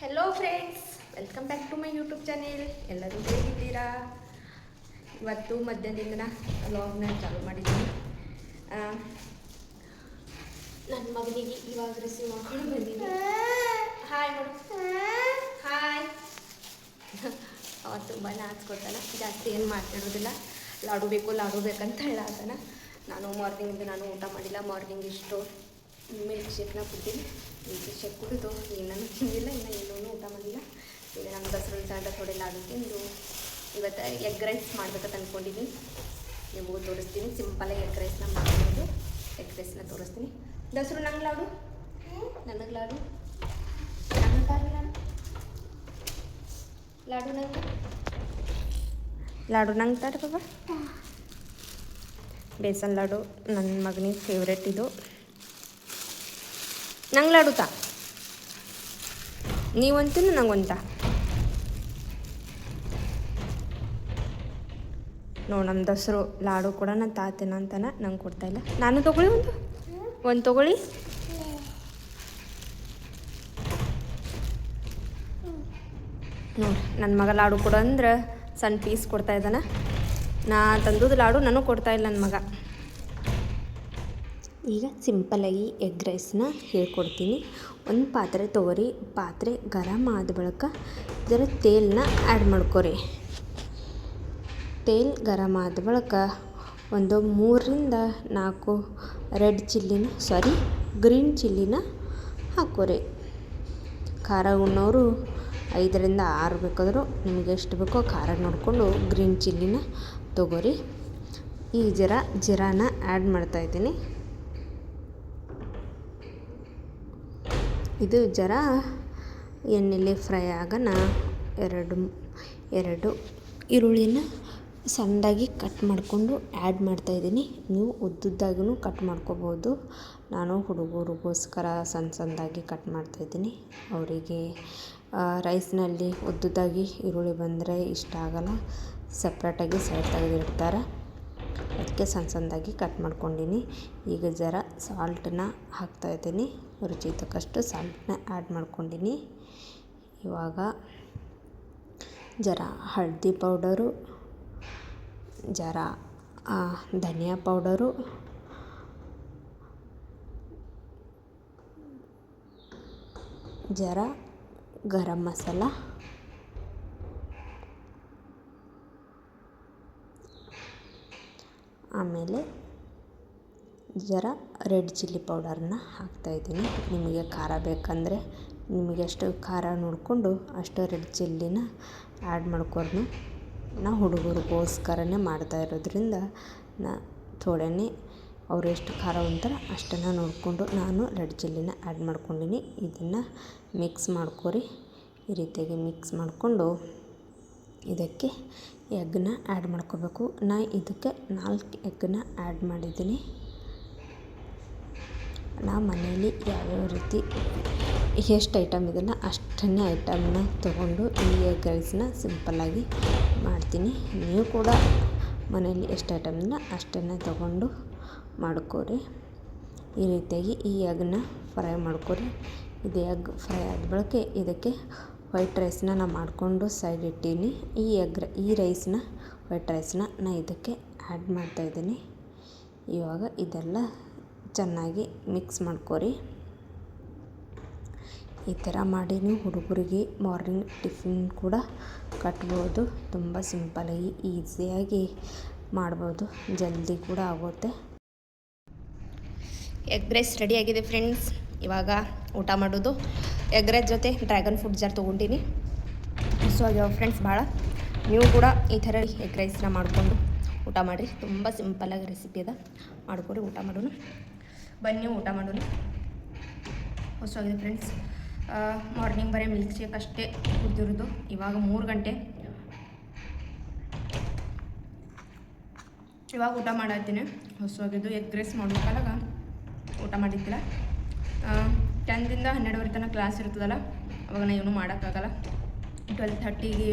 Hello friends, welcome back to my YouTube channel. ಎಲ್ಲರೂ ಹೇಗಿದ್ದೀರಾ? ಇವತ್ತು ಮಧ್ಯಾಹ್ನದಿಂದ ವ್ಲಾಗ್ನ ಚಾಲು ಮಾಡಿದ್ದೀನಿ. ನನ್ನ ಮಗನಿಗೆ ಇವಾಗ ರಿಸೀವ್ ಮಾಡ್ಕೊಂಡು ಬಂದೀನಿ. ಹಾಯ್ ಮಾಡು. ಹಾಯ್. ಅವ ತುಂಬ ನಾಚ್ಕೊತಾನ, ಜಾಸ್ತಿ ಏನು ಮಾತಾಡೋದಿಲ್ಲ. ಲಾಡು ಬೇಕಂತ ಹೇಳತ್ತಾನ. ನಾನು ಮಾರ್ನಿಂಗಿಂದ ಊಟ ಮಾಡಿಲ್ಲ. ಮಾರ್ನಿಂಗ್ ಇಷ್ಟು ಮಿಲ್ಕ್ ಶೇಕ್ನ ಕುಡ್ತೀನಿ. ಮಿಲ್ಕ್ ಶೇಕ್ ಕುಡಿದು ಏನೂ ತಿಂದಿಲ್ಲ, ಇನ್ನು ಏನೂ ಊಟ ಮಾಡಿಲ್ಲ. ಈಗ ನಮ್ಮ ದಸರಾ ಸಾಂಡ ಥೋಡೆ ಲಾಡು ತಿಂದು ಇವತ್ತು ಎಗ್ ರೈಸ್ ಮಾಡ್ಬೇಕಂತ ಅಂದ್ಕೊಂಡಿದ್ದೀನಿ. ನಿಮಗೂ ತೋರಿಸ್ತೀನಿ. ಸಿಂಪಲಾಗಿ ಎಗ್ ರೈಸ್ನ ಮಾಡ್ಕೊಂಡು ಎಗ್ ರೈಸ್ನ ತೋರಿಸ್ತೀನಿ. ದಸರು ನಂಗೆ ಲಾಡು, ನನಗೆ ಲಾಡು, ಲಾಡು ನಂಗೆ ತಾರೆ ಬಾಬಾ. ಬೇಸನ್ ಲಾಡು ನನ್ನ ಮಗನಿಗೆ ಫೇವ್ರೆಟ್ ಇದು. ನಂಗೆ ಲಾಡು ತಾ, ನೀವಂತೀನ ನಂಗೊಂತ ನೋಡಿ. ನಮ್ಮ ದಸರು ಲಾಡು ಕೂಡ ನಾನು ತಾತೇನ ಅಂತಾನೆ ನಂಗೆ ಕೊಡ್ತಾಯಿಲ್ಲ. ನಾನು ತೊಗೊಳ್ಳಿ, ಒಂದು ತೊಗೊಳ್ಳಿ. ನೋಡಿ ನನ್ನ ಮಗ ಲಾಡು ಕೊಡು ಅಂದ್ರೆ ಸಣ್ಣ ಪೀಸ್ ಕೊಡ್ತಾ ಇದ್ದಾನೆ. ನಾ ತಂದದ್ದು ಲಾಡು ನನಗೆ ಕೊಡ್ತಾಯಿಲ್ಲ ನನ್ನ ಮಗ. ಈಗ ಸಿಂಪಲಾಗಿ ಎಗ್ ರೈಸ್ನ ಹೇಳ್ಕೊಡ್ತೀನಿ. ಒಂದು ಪಾತ್ರೆ ತೊಗೊರಿ. ಪಾತ್ರೆ ಗರಮ್ ಆದ ಬಳಿಕ ಜರ ತೇಲನ್ನ ಆ್ಯಡ್ ಮಾಡ್ಕೊರಿ. ತೇಲ್ ಗರಮ್ ಆದ ಬಳಿಕ ಒಂದು 3ರಿಂದ 4 ಗ್ರೀನ್ ಚಿಲ್ಲಿನ ಹಾಕೋರಿ. ಖಾರ ಉಣ್ಣೋರು 5ರಿಂದ 6 ಬೇಕಾದರೂ ನಿಮಗೆ ಎಷ್ಟು ಬೇಕೋ ಖಾರ ನೋಡಿಕೊಂಡು ಗ್ರೀನ್ ಚಿಲ್ಲಿನ ತೊಗೊರಿ. ಈ ಜೀರಾನ ಆ್ಯಡ್ ಮಾಡ್ತಾಯಿದ್ದೀನಿ. ಇದು ಜರ ಎಣ್ಣೆಲಿ ಫ್ರೈ ಆಗೋಣ. ಎರಡು ಈರುಳ್ಳಿನ ಸಣ್ಣದಾಗಿ ಕಟ್ ಮಾಡಿಕೊಂಡು ಆ್ಯಡ್ ಮಾಡ್ತಾಯಿದ್ದೀನಿ. ನೀವು ಉದ್ದುದ್ದಾಗೂ ಕಟ್ ಮಾಡ್ಕೋಬೋದು. ನಾನು ಹುಡುಗರಿಗೋಸ್ಕರ ಸಣ್ಣದಾಗಿ ಕಟ್ ಮಾಡ್ತಾಯಿದ್ದೀನಿ. ಅವರಿಗೆ ರೈಸ್ನಲ್ಲಿ ಉದ್ದುದ್ದಾಗಿ ಈರುಳ್ಳಿ ಬಂದರೆ ಇಷ್ಟ ಆಗೋಲ್ಲ, ಸಪ್ರೇಟಾಗಿ ಸೈಡ್ ತೆಗೆದಿಡ್ತಾರೆ. ಅದಕ್ಕೆ ಸಣ್ಣದಾಗಿ ಕಟ್ ಮಾಡ್ಕೊಂಡೀನಿ. ಈಗ ಜರ ಸಾಲ್ಟನ್ನ ಹಾಕ್ತಾಯಿದ್ದೀನಿ. ರುಚಿಗೆ ತಕ್ಕಷ್ಟು ಸಾಲ್ಟನ್ನ ಆ್ಯಡ್ ಮಾಡ್ಕೊಂಡೀನಿ. ಇವಾಗ ಜರ ಹಳದಿ ಪೌಡರು, ಜರ ಧನಿಯಾ ಪೌಡರು, ಜರ ಗರಂ ಮಸಾಲ, ಆಮೇಲೆ ಜರ ರೆಡ್ ಚಿಲ್ಲಿ ಪೌಡರನ್ನ ಹಾಕ್ತಾಯಿದ್ದೀನಿ. ನಿಮಗೆ ಖಾರ ಬೇಕಂದರೆ ನಿಮಗೆ ಎಷ್ಟು ಖಾರ ನೋಡಿಕೊಂಡು ಅಷ್ಟು ರೆಡ್ ಚಿಲ್ಲಿನ ಆ್ಯಡ್ ಮಾಡ್ಕೊಂಡು. ನಾ ಹುಡುಗರಿಗೋಸ್ಕರನೇ ಮಾಡ್ತಾ ಇರೋದ್ರಿಂದ ಥೋಡೆನೇ ಅವ್ರು ಎಷ್ಟು ಖಾರ ಉಣ್ತಾರೆ ಅಷ್ಟನ್ನು ನೋಡಿಕೊಂಡು ನಾನು ರೆಡ್ ಚಿಲ್ಲಿನ ಆ್ಯಡ್ ಮಾಡ್ಕೊಂಡಿನಿ. ಇದನ್ನು ಮಿಕ್ಸ್ ಮಾಡ್ಕೊರಿ. ಈ ರೀತಿಯಾಗಿ ಮಿಕ್ಸ್ ಮಾಡಿಕೊಂಡು ಇದಕ್ಕೆ ಎಗ್ಗನ್ನ ಆ್ಯಡ್ ಮಾಡ್ಕೋಬೇಕು. ನಾ ಇದಕ್ಕೆ 4 ಎಗ್ಗನ್ನ ಆ್ಯಡ್ ಮಾಡಿದ್ದೀನಿ. ನಾ ಮನೇಲಿ ಯಾವ್ಯಾವ ರೀತಿ ಎಷ್ಟು ಐಟಮ್ ಇದೆಯಲ್ಲ ಅಷ್ಟನ್ನೇ ಐಟಮ್ನ ತೊಗೊಂಡು ಈ ಎಗ್ ರೈಸ್ನ ಸಿಂಪಲ್ಲಾಗಿ ಮಾಡ್ತೀನಿ. ನೀವು ಕೂಡ ಮನೇಲಿ ಎಷ್ಟು ಐಟಮ್ ಇದೆಯಲ್ಲ ಅಷ್ಟನ್ನೇ ತೊಗೊಂಡು ಮಾಡ್ಕೋರಿ. ಈ ರೀತಿಯಾಗಿ ಈ ಎಗ್ಗನ್ನ ಫ್ರೈ ಮಾಡ್ಕೊರಿ. ಇದು ಎಗ್ ಫ್ರೈ ಆದ ಬಳಿಕ ಇದಕ್ಕೆ ವೈಟ್ ರೈಸ್ನ ನಾನು ಮಾಡಿಕೊಂಡು ಸೈಡ್ ಇಟ್ಟೀನಿ. ಈ ರೈಸ್ನ ವೈಟ್ ರೈಸ್ನ ನಾನು ಇದಕ್ಕೆ ಆ್ಯಡ್ ಮಾಡ್ತಾಯಿದ್ದೀನಿ. ಇವಾಗ ಇದೆಲ್ಲ ಚೆನ್ನಾಗಿ ಮಿಕ್ಸ್ ಮಾಡ್ಕೊರಿ. ಈ ಥರ ಮಾಡಿ ನೀವು ಹುಡುಗರಿಗೆ ಮಾರ್ನಿಂಗ್ ಟಿಫಿನ್ ಕೂಡ ಕಟ್ಬೋದು. ತುಂಬ ಸಿಂಪಲಾಗಿ ಈಸಿಯಾಗಿ ಮಾಡ್ಬೋದು, ಜಲ್ದಿ ಕೂಡ ಆಗುತ್ತೆ. ಎಗ್ ರೈಸ್ ರೆಡಿಯಾಗಿದೆ ಫ್ರೆಂಡ್ಸ್. ಇವಾಗ ಊಟ ಮಾಡೋದು. ಎಗ್ ರೈಸ್ ಜೊತೆ ಡ್ರ್ಯಾಗನ್ ಫ್ರೂಟ್ ಜಾರ್ ತೊಗೊಂಡಿನಿ. ಸೊ ಆಗ್ಯಾವ ಫ್ರೆಂಡ್ಸ್ ಭಾಳ. ನೀವು ಕೂಡ ಈ ಥರ ಎಗ್ ರೈಸ್ನ ಮಾಡಿಕೊಂಡು ಊಟ ಮಾಡಿರಿ. ತುಂಬ ಸಿಂಪಲಾಗಿ ರೆಸಿಪಿ ಅದ, ಮಾಡ್ಕೊರಿ. ಊಟ ಮಾಡೋಣ ಬನ್ನಿ, ಊಟ ಮಾಡೋಣ. ಹೊಸವಾಗಿದೆ ಫ್ರೆಂಡ್ಸ್. ಮಾರ್ನಿಂಗ್ ಬರೀ ಮಿಲ್ಕ್ ಶೇಕ್ ಅಷ್ಟೇ ಕುಡಿದಿರೋದು. ಇವಾಗ 3 ಗಂಟೆ. ಇವಾಗ ಊಟ ಮಾಡತ್ತೀನಿ. ಹೊಸವಾಗಿದ್ದು ಎಗ್ ರೈಸ್ ಮಾಡ್ಬೇಕಾದಾಗ ಊಟ ಮಾಡಿದ್ದಿಲ್ಲ. 10ರಿಂದ 12 ತನಕ ಕ್ಲಾಸ್ ಇರ್ತದಲ್ಲ, ಅವಾಗ ನಾನು ಏನೂ ಮಾಡೋಕ್ಕಾಗಲ್ಲ. 12:30ಗೆ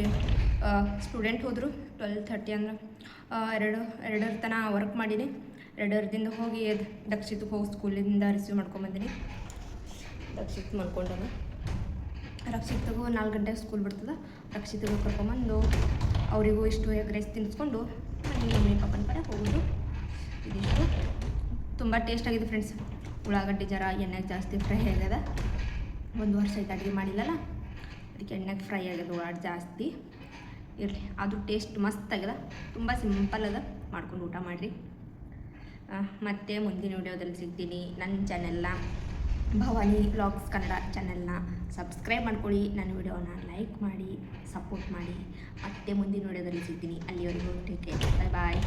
ಸ್ಟೂಡೆಂಟ್ ಹೋದರು. 12:30 ಅಂದ್ರೆ 2 ತನಕ ವರ್ಕ್ ಮಾಡೀನಿ. 2ರಿಂದ ಹೋಗಿ ದಕ್ಷಿತಕ್ಕೆ ಹೋಗಿ ಸ್ಕೂಲಿಂದ ರಿಸೀವ್ ಮಾಡ್ಕೊಂಬಂದಿನಿ. ದಕ್ಷಿತ್ ಮಾಡ್ಕೊಂಡಾಗ ರಕ್ಷಿತಗೂ 4 ಗಂಟೆಗೆ ಸ್ಕೂಲ್ ಬಿಡ್ತದೆ. ರಕ್ಷಿತಗೂ ಕರ್ಕೊಂಬಂದು ಅವರಿಗೂ ಇಷ್ಟು ಎಗ್ ರೈಸ್ ತಿನ್ನಿಸ್ಕೊಂಡು ಮಮ್ಮಿ ಪಪ್ಪನ ಕಡೆ ಹೋಗೋದು. ಇದಿಷ್ಟು ತುಂಬ ಟೇಸ್ಟಾಗಿದೆ ಫ್ರೆಂಡ್ಸ್. ಉಳ್ಳಾಗಡ್ಡಿ ಜರ ಎಣ್ಣೆಗೆ ಜಾಸ್ತಿ ಫ್ರೈ ಆಗ್ಯದ. 1 ವರ್ಷ ಆಯ್ತು ಅಡುಗೆ ಮಾಡಿಲ್ಲಲ್ಲ, ಅದಕ್ಕೆ ಎಣ್ಣೆಗೆ ಫ್ರೈ ಆಗ್ಯದ ಉಳ್ಳಾಗಡ್ಡಿ ಜಾಸ್ತಿ. ಇರಲಿ, ಅದು ಟೇಸ್ಟ್ ಮಸ್ತ್ ಆಗ್ಯದ. ತುಂಬ ಸಿಂಪಲ್ ಅದ, ಮಾಡ್ಕೊಂಡು ಊಟ ಮಾಡಿರಿ. ಮತ್ತು ಮುಂದಿನ ವಿಡಿಯೋದಲ್ಲಿ ಸಿಗ್ತೀನಿ. ನನ್ನ ಚಾನೆಲ್ನ ಭವಾನಿ ವ್ಲಾಗ್ಸ್ ಕನ್ನಡ ಚಾನೆಲ್ನ ಸಬ್ಸ್ಕ್ರೈಬ್ ಮಾಡ್ಕೊಳ್ಳಿ. ನನ್ನ ವಿಡಿಯೋನ ಲೈಕ್ ಮಾಡಿ, ಸಪೋರ್ಟ್ ಮಾಡಿ. ಮತ್ತೆ ಮುಂದಿನ ವಿಡಿಯೋದಲ್ಲಿ ಸಿಗ್ತೀನಿ. ಅಲ್ಲಿವರೆಗೂ ಟೇಕ್ ಕೇರ್, ಬಾಯ್ ಬಾಯ್.